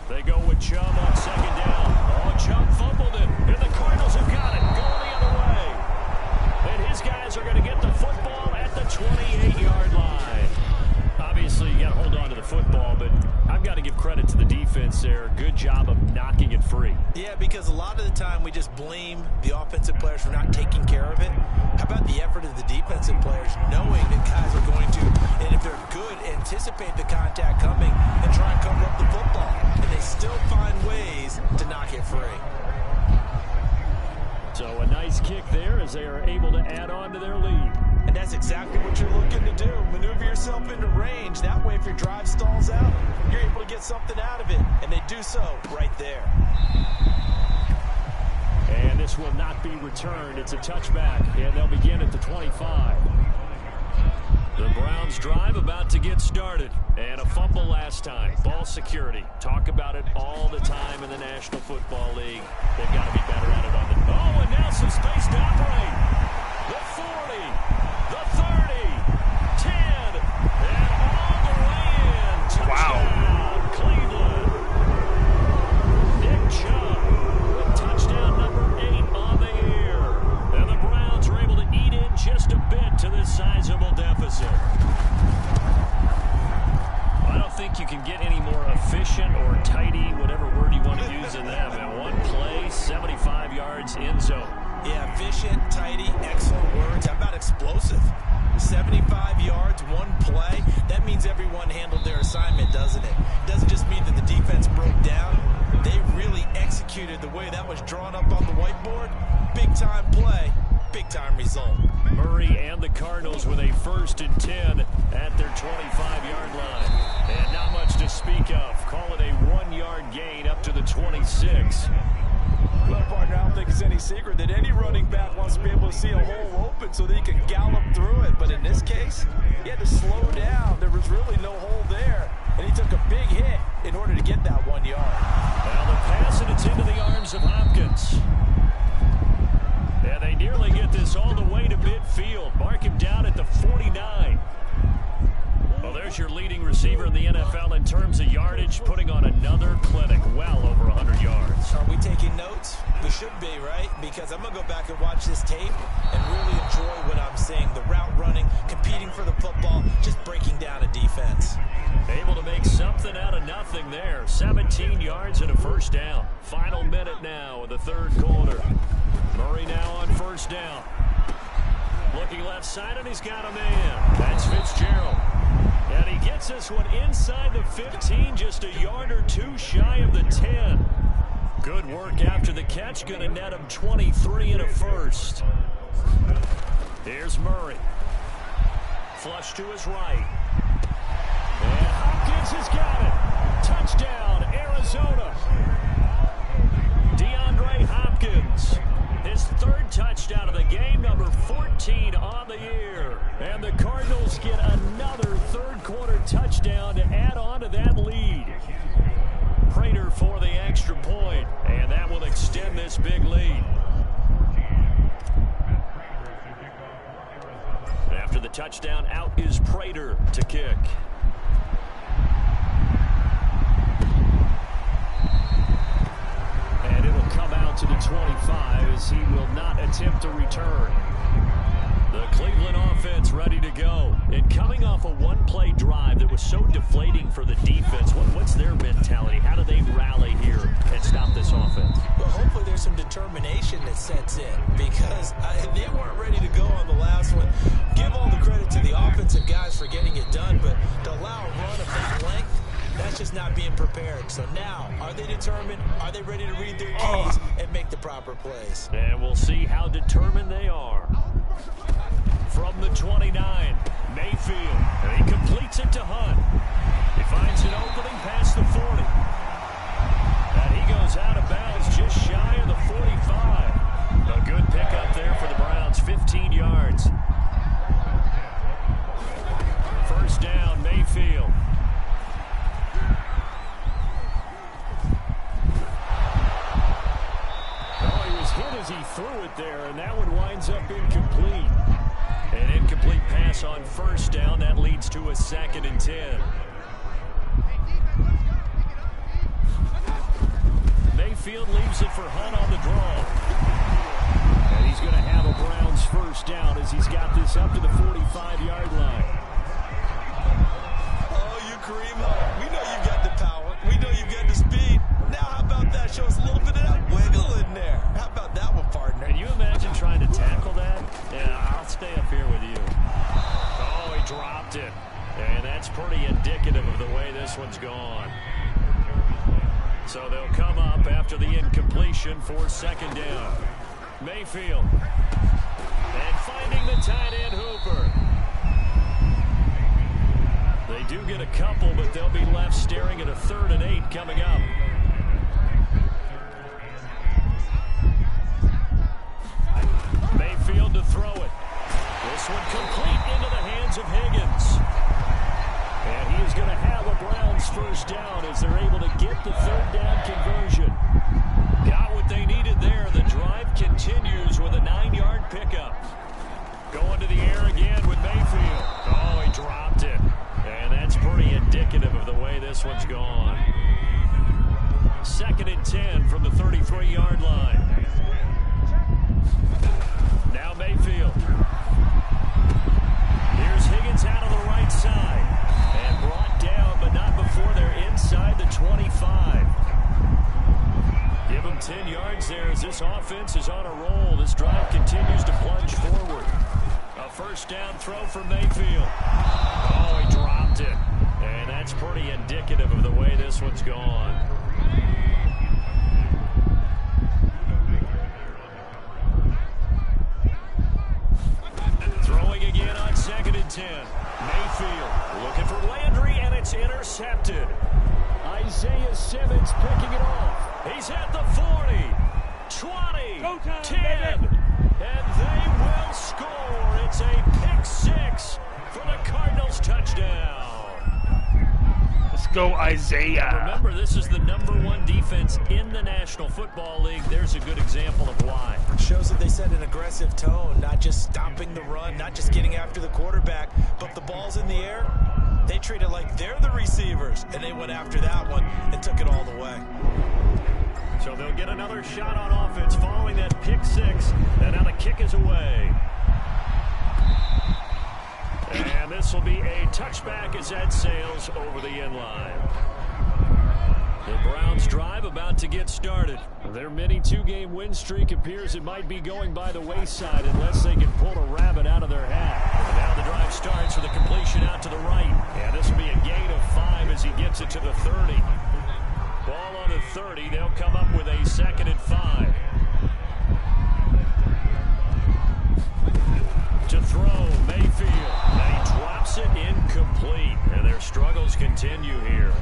They go with Chubb on 2nd down. Oh, Chubb fumbled it, and the Cardinals have got it. Going the other way. And his guys are going to get the football at the 28-yard line. Obviously, you got to hold on to the football, but I've got to give credit to the defense there. Good job of knocking it free. Yeah, because a lot of the time we just blame the offensive players for not taking care of it. How about the effort of the defensive players knowing that guys are going to, and if they're good, anticipate the contact coming and try and cover up the football. And they still find ways to knock it free. So a nice kick there as they are able to add on to their lead. And that's exactly what you're looking to do. Maneuver yourself into range. That way, if your drive stalls out, you're able to get something out of it. And they do so right there. And this will not be returned. It's a touchback, and they'll begin at the 25. The Browns drive about to get started. And a fumble last time. Ball security. Talk about it all the time in the National Football League. They've got to be better at it on the... Oh, and now some space to operate. The 40, the 30, 10, and all the way in. Touchdown, Cleveland. Nick Chubb with touchdown number 8 on the year. And the Browns are able to eat in just a bit to this sizable deficit. I don't think you can get any more efficient or tidy, whatever word you want to use in that. Man, one play, 75 yards, end zone. Yeah, efficient, tidy, excellent words. How about explosive? 75 yards, one play. That means everyone handled their assignment, doesn't it? It doesn't just mean that the defense broke down. They really executed the way that was drawn up on the whiteboard. Big-time play, big-time result. Murray and the Cardinals with a 1st and 10 at their 25-yard line. And not much to speak of. Call it a 1-yard gain up to the 26. Well, partner, I don't think it's any secret that any running back wants to be able to see a hole open so that he can gallop through it. But in this case, he had to slow down. There was really no hole there. And he took a big hit in order to get that 1 yard. Now the pass, and it's into the arms of Hopkins. And they nearly get this all the way to midfield. Mark him down at the 49. Well, there's your leading receiver in the NFL in terms of yardage, putting on another clinic, well over 100 yards. Are we taking notes? We should be, right? Because I'm going to go back and watch this tape and really enjoy what I'm seeing. The route running, competing for the football, just breaking down a defense. Able to make something out of nothing there. 17 yards and a 1st down. Final minute now of the 3rd quarter. Murray now on first down. Looking left side, and he's got a man. That's Fitzgerald. And he gets this one inside the 15, just a yard or two shy of the 10. Good work after the catch. Going to net him 23 and a first. Here's Murray. Flush to his right. And Hopkins has got it. Touchdown, Arizona. DeAndre Hopkins. His third touchdown of the game, number 14 on the year. And the Cardinals get another third-quarter touchdown to add on to that lead. Prater for the extra point, and that will extend this big lead. After the touchdown, out is Prater to kick. And it'll come out to the 25 as he will not attempt to return. The Cleveland offense ready to go. And coming off a one-play drive that was so deflating for the defense, what's their mentality? How do they rally here and stop this offense? Well, hopefully there's some determination that sets in because they weren't ready to go on the last one. Give all the credit to the offensive guys for getting it done, but to allow a run of that length, that's just not being prepared. So now, are they determined? Are they ready to read their keys and make the proper plays? And we'll see how determined they are. From the 29, Mayfield, and he completes it to Hunt. He finds an opening past the 40. And he goes out of bounds just shy of the 45. A good pickup there for the Browns, 15 yards. First down, Mayfield. Oh, he was hit as he threw it there, and that one winds up incomplete. An incomplete pass on first down. That leads to a 2nd and 10. Mayfield leaves it for Hunt on the draw. And he's going to have a Browns first down as he's got this up to the 45-yard line. Oh, you Kareem Hunt. We know you've got the power. We know you've got the speed. Now how about that? Show us a little bit of that wiggle in there. How about that one, partner? Can you imagine trying to tackle that? Yeah, I'll stay up here with you. Oh, he dropped it. And that's pretty indicative of the way this one's gone. So they'll come up after the incompletion for 2nd down. Mayfield. And finding the tight end Hooper. They do get a couple, but they'll be left staring at a 3rd and 8 coming up. Mayfield to throw it. This one complete into the hands of Higgins. And he is going to have a Browns first down as they're able to get the 3rd down conversion. Got what they needed there. The drive continues with a 9-yard pickup. Going to the air again with Mayfield. Oh, he dropped it. And that's pretty indicative of the way this one's gone. 2nd and 10 from the 33-yard line. Now Mayfield. Here's Higgins out on the right side. And brought down, but not before they're inside the 25. Give him 10 yards there as this offense is on a roll. This drive continues to plunge forward. A first down throw for Mayfield. Oh, he dropped it. And that's pretty indicative of the way this one's gone. Throwing again on 2nd and 10. Mayfield looking for Landry, and it's intercepted. Isaiah Simmons picking it off. He's at the 40, 20, 10, and they will score. It's a pick 6 for the Cardinals touchdown. Let's go, Isaiah. Remember, this is the #1 defense in the National Football League. There's a good example of why. Shows that they set an aggressive tone, not just stopping the run, not just getting after the quarterback, but the ball's in the air. They treat it like they're the receivers, and they went after that one and took it all the way. So they'll get another shot on offense following that pick 6, and now the kick is away. And this will be a touchback as that sails over the end line. The Browns drive about to get started. Their mini two-game win streak appears it might be going by the wayside unless they can pull a rabbit out of their hat. And now the drive starts with a completion out to the right. And this will be a gain of 5 as he gets it to the 30. Ball on the 30. They'll come up with a 2nd and 5. To throw, Mayfield. And he drops it incomplete. And their struggles continue here.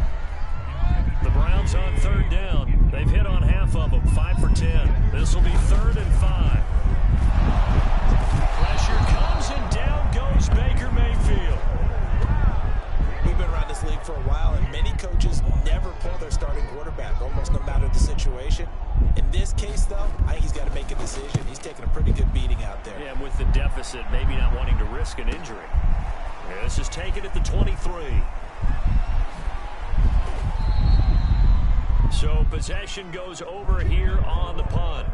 The Browns on 3rd down. They've hit on half of them, 5 for 10. This will be 3rd and 5. Pressure comes and down goes Baker Mayfield. We've been around this league for a while, and many coaches never pull their starting quarterback, almost no matter the situation. In this case, though, I think he's got to make a decision. He's taking a pretty good beating out there. Yeah, and with the deficit, maybe not wanting to risk an injury. Yeah, this is taken at the 23. So possession goes over here on the punt.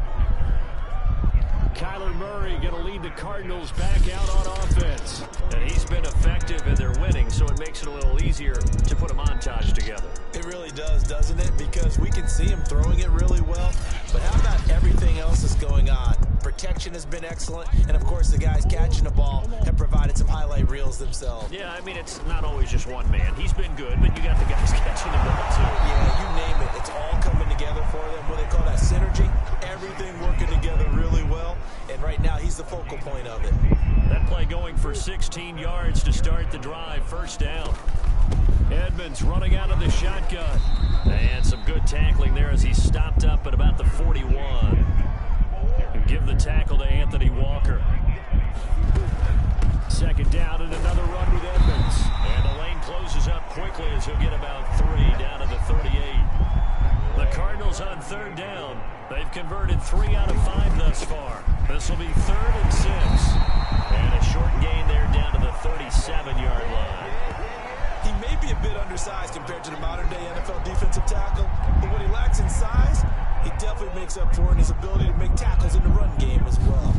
Kyler Murray going to lead the Cardinals back out on offense. And he's been effective in their winning, so it makes it a little easier to put a montage together. It really does, doesn't it? Because we can see him throwing it really well. But how about everything else that's going on? Protection has been excellent. And, of course, the guys catching the ball have provided some highlight reels themselves. Yeah, I mean, it's not always just one man. He's been good, but you got the guys catching the ball, too. Yeah, you name it. It's all coming together for them. What they call that synergy. Everything working together really well. And right now, he's the focal point of it. That play going for 16 yards to start the drive. 1st down. Edmonds running out of the shotgun. And some good tackling there as he stopped up at about the 41. And give the tackle to Anthony Walker. 2nd down and another run with Edmonds. And the lane closes up quickly as he'll get about 3 down to the 38. The Cardinals on 3rd down. They've converted 3 out of 5 thus far. This will be 3rd and 6. And a short gain there down to the 37-yard line. He may be a bit undersized compared to the modern-day NFL defensive tackle, but what he lacks in size, he definitely makes up for in his ability to make tackles in the run game as well.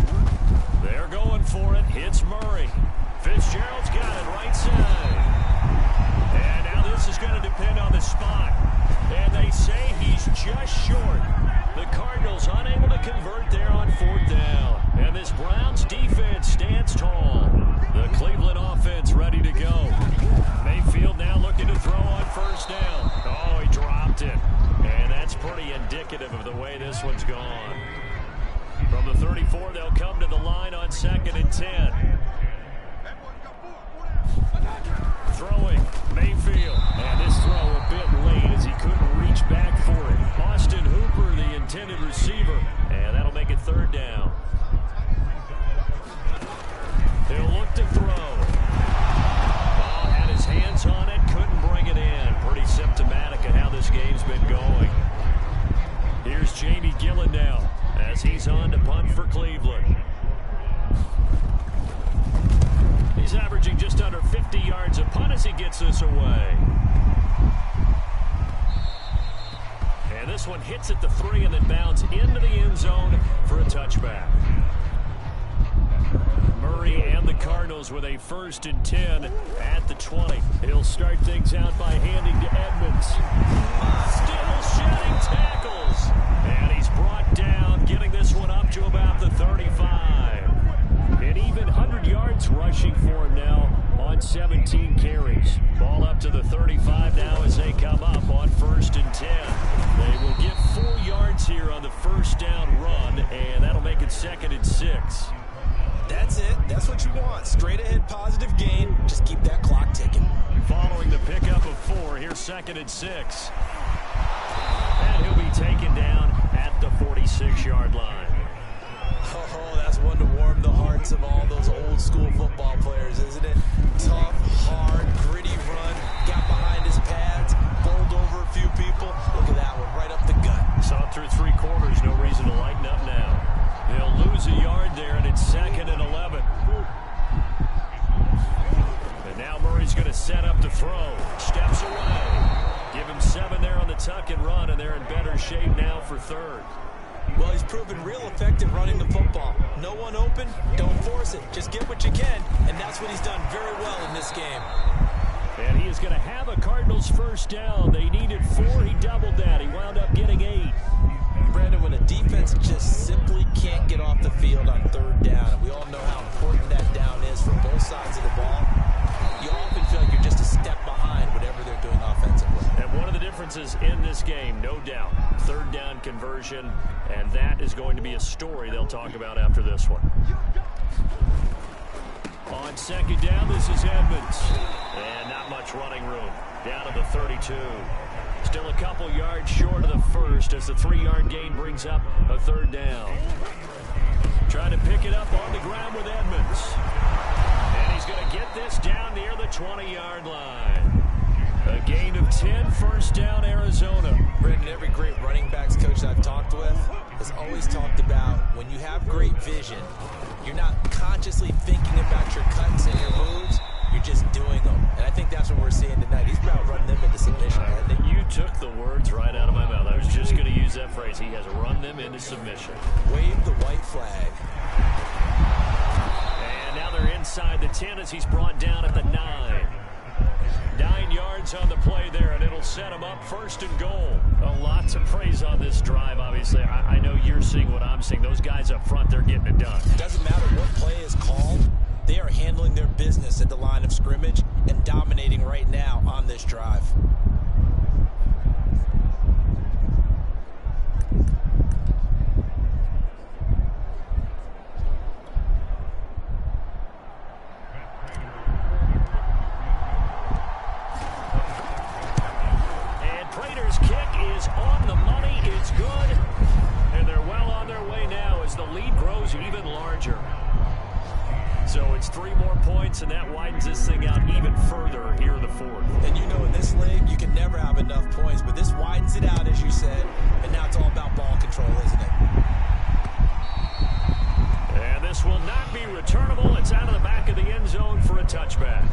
They're going for it. It's Murray. Fitzgerald's got it right side. And now this is going to depend on the spot. And they say he's just short. The Cardinals unable to convert there on 4th down. And this Browns defense stands tall. The Cleveland offense ready to go. Mayfield now looking to throw on 1st down. Oh, he dropped it. And that's pretty indicative of the way this one's gone. From the 34, they'll come to the line on 2nd and 10. Throwing, Mayfield. And this throw a bit late as he couldn't reach back for it. Austin Hooper, the intended receiver. And that'll make it 3rd down. He'll look to throw. Ball had his hands on it, couldn't bring it in. Pretty symptomatic of how this game's been going. Here's Jamie Gillen now as he's on to punt for Cleveland. He's averaging just under 50 yards a punt as he gets this away. And this one hits at the 3 and then bounds into the end zone for a touchback. Murray and the Cardinals with a 1st and 10 at the 20. He'll start things out by handing to Edmonds. Still shedding tackles. And he's brought down, getting this one up to about the 35. And even 100 yards rushing for him now on 17 carries. Ball up to the 35 now as they come up on 1st and 10. They will get 4 yards here on the 1st down run, and that'll make it 2nd and 6. That's it. That's what you want. Straight ahead positive gain. Just keep that clock ticking. Following the pickup of 4, here's 2nd and 6. And he'll be taken down at the 46-yard line. Oh, that's one to warm the hearts of all those old school football players, isn't it? Tough, hard, gritty run. Got behind his pads. Bowled over a few people. Look at that one. Right up the gut. Saw it through 3 quarters. No reason to lighten up now. They'll lose a yard there, and it's 2nd and 11. And now Murray's going to set up to throw. Steps away. Give him 7 there on the tuck and run, and they're in better shape now for 3rd. Well, he's proven real effective running the football. No one open, don't force it. Just get what you can, and that's what he's done very well in this game. And he is going to have a Cardinals first down. They needed 4. He doubled that. He wound up getting 8. Brandon, when a defense just simply can't get off the field on third down, and we all know how important that down is for both sides of the ball, you often feel like you're just a step behind whatever they're doing offensively. And one of the differences in this game, no doubt, third down conversion, and that is going to be a story they'll talk about after this one. On second down, this is Edmonds. And not much running room. Down to the 32. Still a couple yards short of the first as the 3-yard gain brings up a third down. Trying to pick it up on the ground with Edmonds. And he's going to get this down near the 20-yard line. A gain of 10, first down, Arizona. Brandon, every great running backs coach I've talked with has always talked about when you have great vision, you're not consciously thinking about your cuts and your moves, you're just doing them. And I think that's what we're seeing tonight. He's about running them into submission. You took the words right out of my mouth. I was just going to use that phrase. He has run them into submission. Wave the white flag. And now they're inside the 10 as he's brought down at the 9. 9 yards on the play there, and it'll set him up first and goal. A lot to praise on this drive, obviously. I know you're seeing what I'm seeing. Those guys up front, they're getting it done. Doesn't matter what play is called. They are handling their business at the line of scrimmage and dominating right now on this drive. On the money, it's good, and they're well on their way now as the lead grows even larger. So it's 3 more points, and that widens this thing out even further here in the fourth. And you know in this league, you can never have enough points, but this widens it out, as you said, and now it's all about ball control, isn't it? And this will not be returnable. It's out of the back of the end zone for a touchback.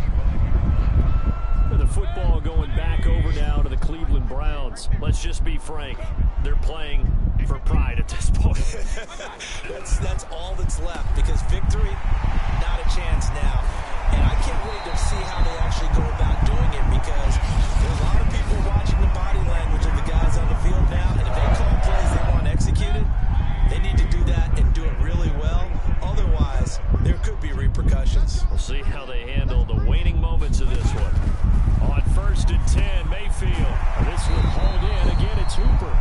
The football going back over now to the Cleveland Browns. Let's just be frank. They're playing for pride at this point. that's all that's left, because victory, not a chance now. And I can't wait to see how they actually go about doing it, because there's a lot of people watching the body language of the guys on the field now, and if they call plays they want executed, they need to do that and do it really well. Otherwise, there could be repercussions. We'll see how they handle the waning moments of this one. On first and 10, Mayfield. This one hauled in. Again, it's Hooper.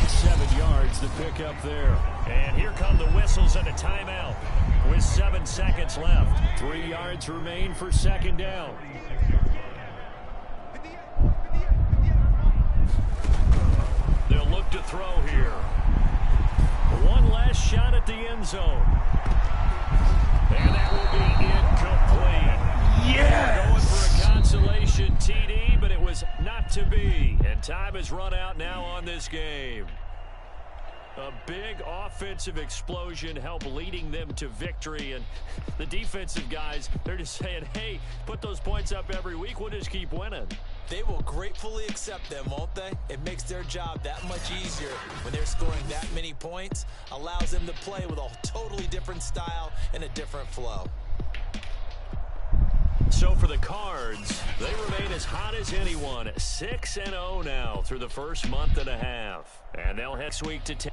7 yards to pick up there. And here come the whistles and a timeout with 7 seconds left. 3 yards remain for second down. They'll look to throw here. One last shot at the end zone. And that will be incomplete. Yes! Going for a consolation TD, but it was not to be. And time has run out now on this game. A big offensive explosion helped leading them to victory. And the defensive guys, they're just saying, hey, put those points up every week. We'll just keep winning. They will gratefully accept them, won't they? It makes their job that much easier when they're scoring that many points. Allows them to play with a totally different style and a different flow. So for the Cards, they remain as hot as anyone. 6-0 now through the first month and a half. And they'll head next week to 10.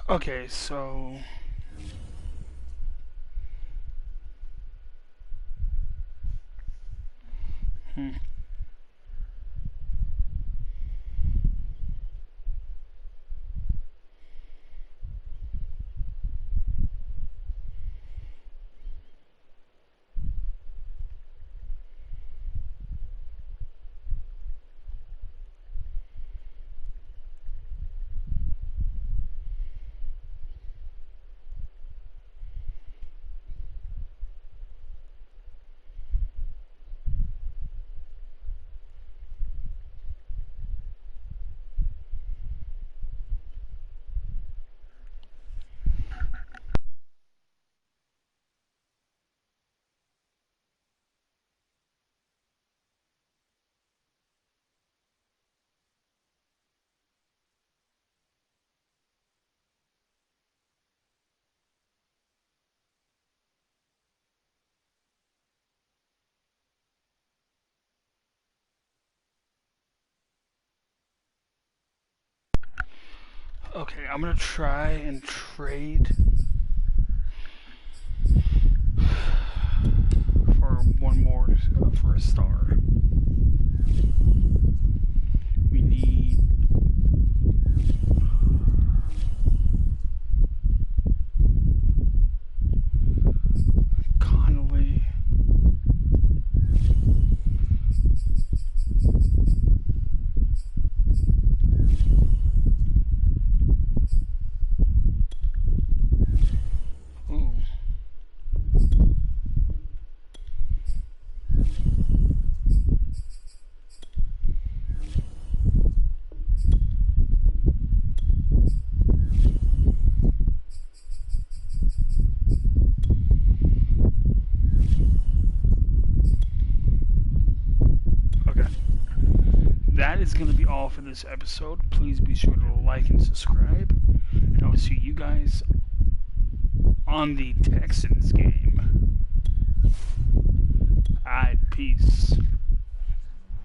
Okay, so Okay, I'm gonna try and trade for one more for a star. We need Connolly. Ooh. Okay. That is going to be all for this episode. Please be sure to like and subscribe. And I'll see you guys on the Texans game. Alright, peace.